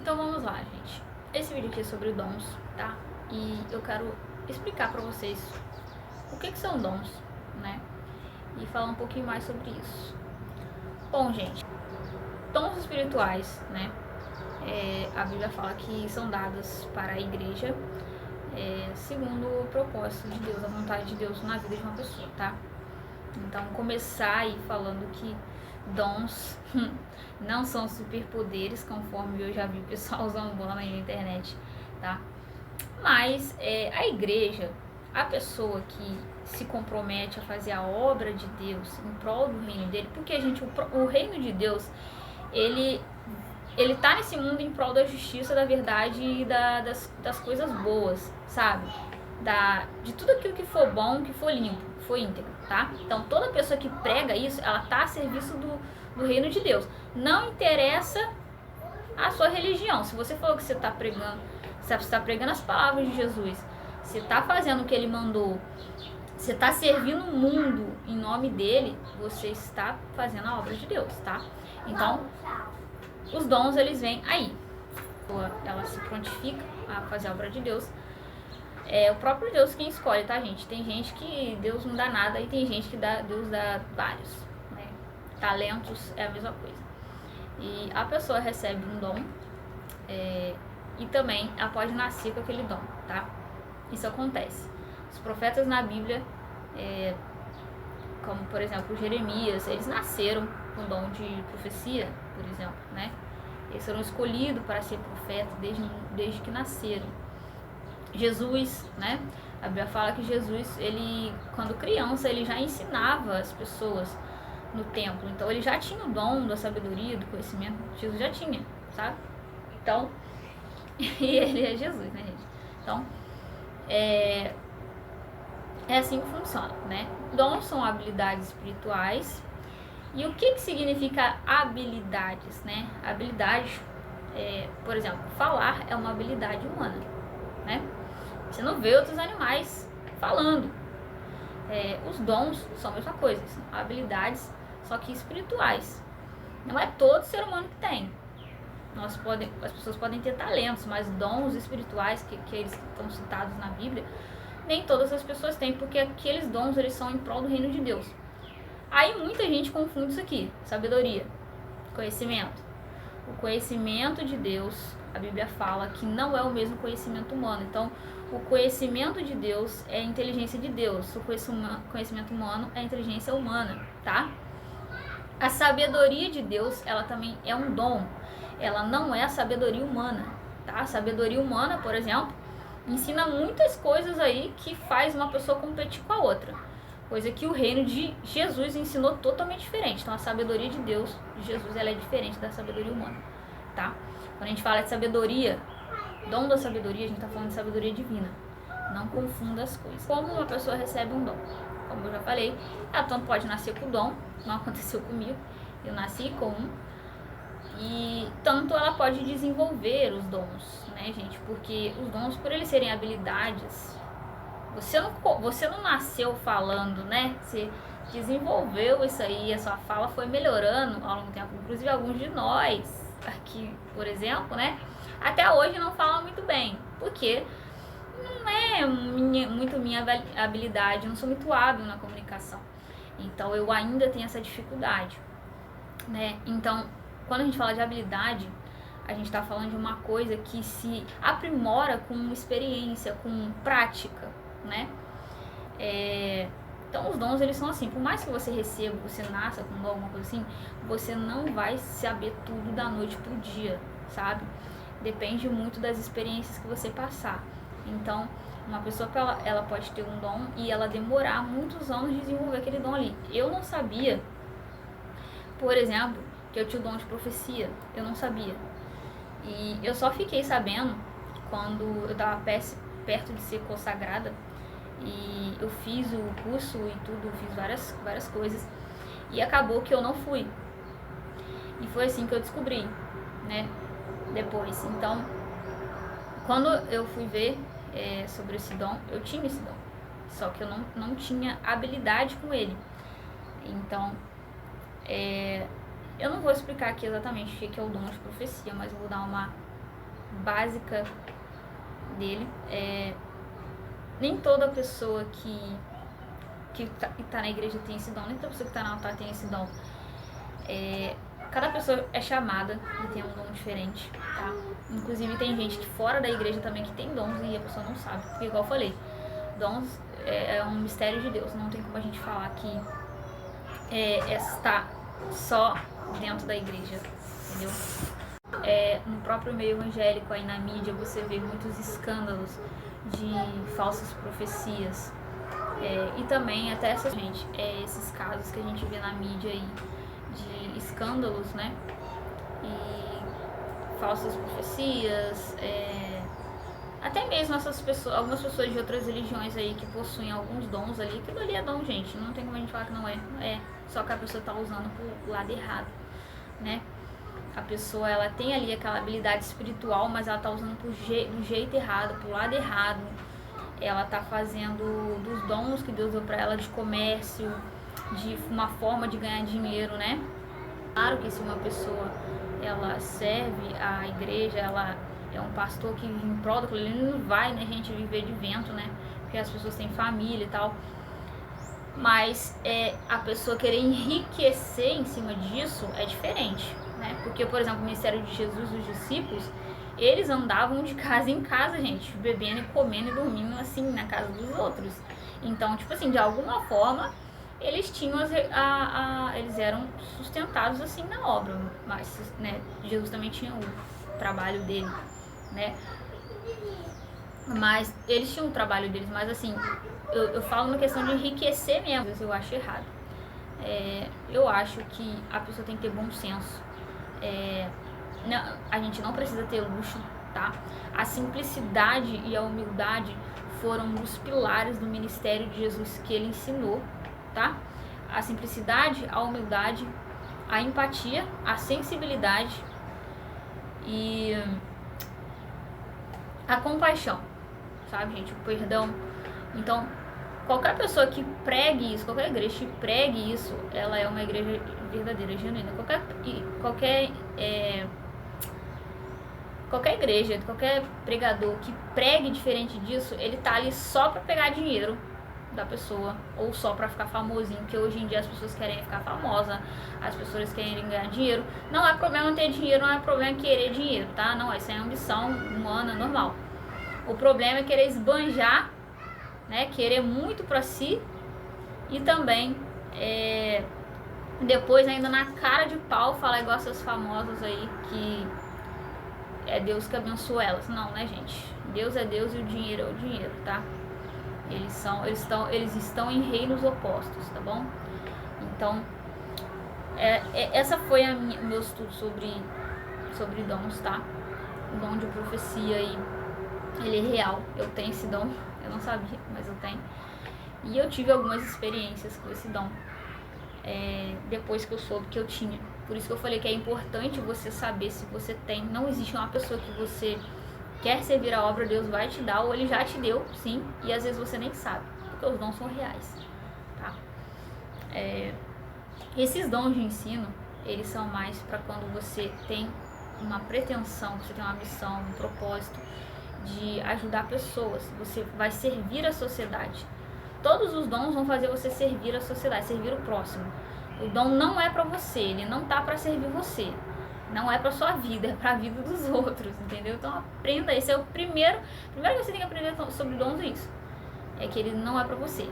Então vamos lá, gente. Esse vídeo aqui é sobre dons, tá? E eu quero explicar pra vocês o que são dons, né? E falar um pouquinho mais sobre isso. Bom, gente, dons espirituais, né? A Bíblia fala que são dados para a igreja segundo o propósito de Deus, a vontade de Deus na vida de uma pessoa, tá? Então, começar aí falando que dons não são superpoderes, conforme eu já vi o pessoal zombando aí na internet, tá? Mas a igreja, a pessoa que se compromete a fazer a obra de Deus em prol do reino dele, porque, gente, o reino de Deus, ele tá nesse mundo em prol da justiça, da verdade e das coisas boas, sabe? De tudo aquilo que for bom, que for limpo, que for íntegro, tá? Então, toda pessoa que prega isso, ela tá a serviço do reino de Deus. Não interessa a sua religião. Se você falou que você tá pregando, você está pregando as palavras de Jesus, você tá fazendo o que ele mandou, você tá servindo o mundo em nome dele, você está fazendo a obra de Deus, tá? Então, os dons, eles vêm aí. Ela se prontifica a fazer a obra de Deus. É o próprio Deus quem escolhe, tá, gente? Tem gente que Deus não dá nada e tem gente que Deus dá vários, né? Talentos é a mesma coisa. E a pessoa recebe um dom e também ela pode nascer com aquele dom, tá? Isso acontece. Os profetas na Bíblia, como por exemplo Jeremias, eles nasceram com dom de profecia, por exemplo, né? Eles foram escolhidos para ser profeta desde que nasceram. Jesus, né? A Bíblia fala que Jesus, ele, quando criança, ele já ensinava as pessoas no templo. Então, ele já tinha o dom da sabedoria, do conhecimento. Jesus já tinha, sabe? Então, e ele é Jesus, né, gente? Então, é assim que funciona, né? Dons são habilidades espirituais. E o que significa habilidades, né? Habilidade, por exemplo, falar é uma habilidade humana, né? Você não vê outros animais falando. Os dons são a mesma coisa, são habilidades, só que espirituais. Não é todo ser humano que tem. As pessoas podem ter talentos, mas dons espirituais, que eles estão citados na Bíblia, nem todas as pessoas têm, porque aqueles dons, eles são em prol do reino de Deus. Aí muita gente confunde isso aqui, sabedoria, conhecimento. O conhecimento de Deus, a Bíblia fala que não é o mesmo conhecimento humano. Então, o conhecimento de Deus é a inteligência de Deus. O conhecimento humano é a inteligência humana, tá? A sabedoria de Deus, ela também é um dom. Ela não é a sabedoria humana, tá? A sabedoria humana, por exemplo, ensina muitas coisas aí que faz uma pessoa competir com a outra. Coisa que o reino de Jesus ensinou totalmente diferente. Então, a sabedoria de Deus, de Jesus, ela é diferente da sabedoria humana, tá? Quando a gente fala de sabedoria, dom da sabedoria, a gente tá falando de sabedoria divina. Não confunda as coisas. Como uma pessoa recebe um dom? Como eu já falei, ela tanto pode nascer com o dom, não aconteceu comigo, eu nasci com um, e tanto ela pode desenvolver os dons, né, gente? Porque os dons, por eles serem habilidades, você não nasceu falando, né? Você desenvolveu isso aí, a sua fala foi melhorando ao longo do tempo. Inclusive, alguns de nós aqui, por exemplo, né? Até hoje não falam muito bem, porque não é muito minha habilidade, eu não sou muito hábil na comunicação. Então, eu ainda tenho essa dificuldade, né? Então, quando a gente fala de habilidade, a gente está falando de uma coisa que se aprimora com experiência, com prática, né? Então, os dons, eles são assim. Por mais que você receba, você nasça com dom, alguma coisa assim, você não vai saber tudo da noite pro dia, sabe? Depende muito das experiências que você passar. Então, uma pessoa, ela pode ter um dom e ela demorar muitos anos de desenvolver aquele dom ali. Eu não sabia, por exemplo, que eu tinha o dom de profecia. Eu não sabia. E eu só fiquei sabendo quando eu estava perto de ser consagrada. E eu fiz o curso e tudo, fiz várias coisas. E acabou que eu não fui. E foi assim que eu descobri, né? Depois. Então, quando eu fui ver sobre esse dom, eu tinha esse dom. Só que eu não tinha habilidade com ele. Então, eu não vou explicar aqui exatamente o que é o dom de profecia, mas eu vou dar uma básica dele. Nem toda pessoa que tá na igreja tem esse dom, nem toda pessoa que tá na altar tem esse dom. Cada pessoa é chamada e tem um dom diferente, tá? Inclusive tem gente que fora da igreja também que tem dons e a pessoa não sabe, porque igual eu falei, dons é um mistério de Deus, não tem como a gente falar que está só dentro da igreja, entendeu? No próprio meio evangélico, aí na mídia, você vê muitos escândalos de falsas profecias, e também até esses casos que a gente vê na mídia aí de escândalos, né, e falsas profecias, até mesmo algumas pessoas de outras religiões aí que possuem alguns dons ali, aquilo ali é dom, gente, não tem como a gente falar que não é, só que a pessoa tá usando pro lado errado, né? A pessoa, ela tem ali aquela habilidade espiritual, mas ela tá usando do jeito errado, pro lado errado. Ela tá fazendo dos dons que Deus deu pra ela de comércio, de uma forma de ganhar dinheiro, né? Claro que se uma pessoa, ela serve a igreja, ela é um pastor que vive em prol daquilo, ele não vai, né, gente, viver de vento, né? Porque as pessoas têm família e tal. Mas a pessoa querer enriquecer em cima disso é diferente, né? Porque, por exemplo, o ministério de Jesus, os discípulos, eles andavam de casa em casa, gente, bebendo e comendo e dormindo, assim, na casa dos outros. Então, tipo assim, de alguma forma, eles tinham eles eram sustentados, assim, na obra. Mas, né, Jesus também tinha o trabalho dele, né? Mas eles tinham o trabalho deles, mas assim, eu falo na questão de enriquecer mesmo, eu acho errado. Eu acho que a pessoa tem que ter bom senso. A gente não precisa ter luxo, tá? A simplicidade e a humildade foram um dos pilares do ministério de Jesus que ele ensinou, tá? A simplicidade, a humildade, a empatia, a sensibilidade e a compaixão, sabe, gente? O perdão. Então, qualquer pessoa que pregue isso, qualquer igreja que pregue isso, ela é uma igreja verdadeira, genuína. Qualquer igreja, qualquer pregador que pregue diferente disso, ele tá ali só pra pegar dinheiro da pessoa, ou só pra ficar famosinho, porque hoje em dia as pessoas querem ficar famosas, as pessoas querem ganhar dinheiro. Não é problema ter dinheiro, não é problema querer dinheiro, tá? Não, isso é ambição humana, normal. O problema é querer esbanjar, né? Querer muito pra si e também depois ainda na cara de pau falar igual essas famosas aí que é Deus que abençoa elas. Não, né, gente? Deus é Deus e o dinheiro é o dinheiro, tá? Eles estão em reinos opostos, tá bom? Então, essa foi o meu estudo sobre dons, tá? O dom de profecia aí, ele é real. Eu tenho esse dom, eu não sabia, mas eu tenho. E eu tive algumas experiências com esse dom, depois que eu soube que eu tinha. Por isso que eu falei que é importante você saber se você tem. Não existe uma pessoa que você quer servir a obra, Deus vai te dar, ou ele já te deu, sim, e às vezes você nem sabe, porque os dons são reais, tá? Esses dons de ensino, eles são mais para quando você tem uma pretensão, você tem uma missão, um propósito de ajudar pessoas, você vai servir a sociedade. Todos os dons vão fazer você servir a sociedade, servir o próximo. O dom não é para você, ele não tá para servir você. Não é pra sua vida, é pra vida dos outros, entendeu? Então aprenda, esse é o primeiro que você tem que aprender sobre dons, é isso. É que ele não é pra você.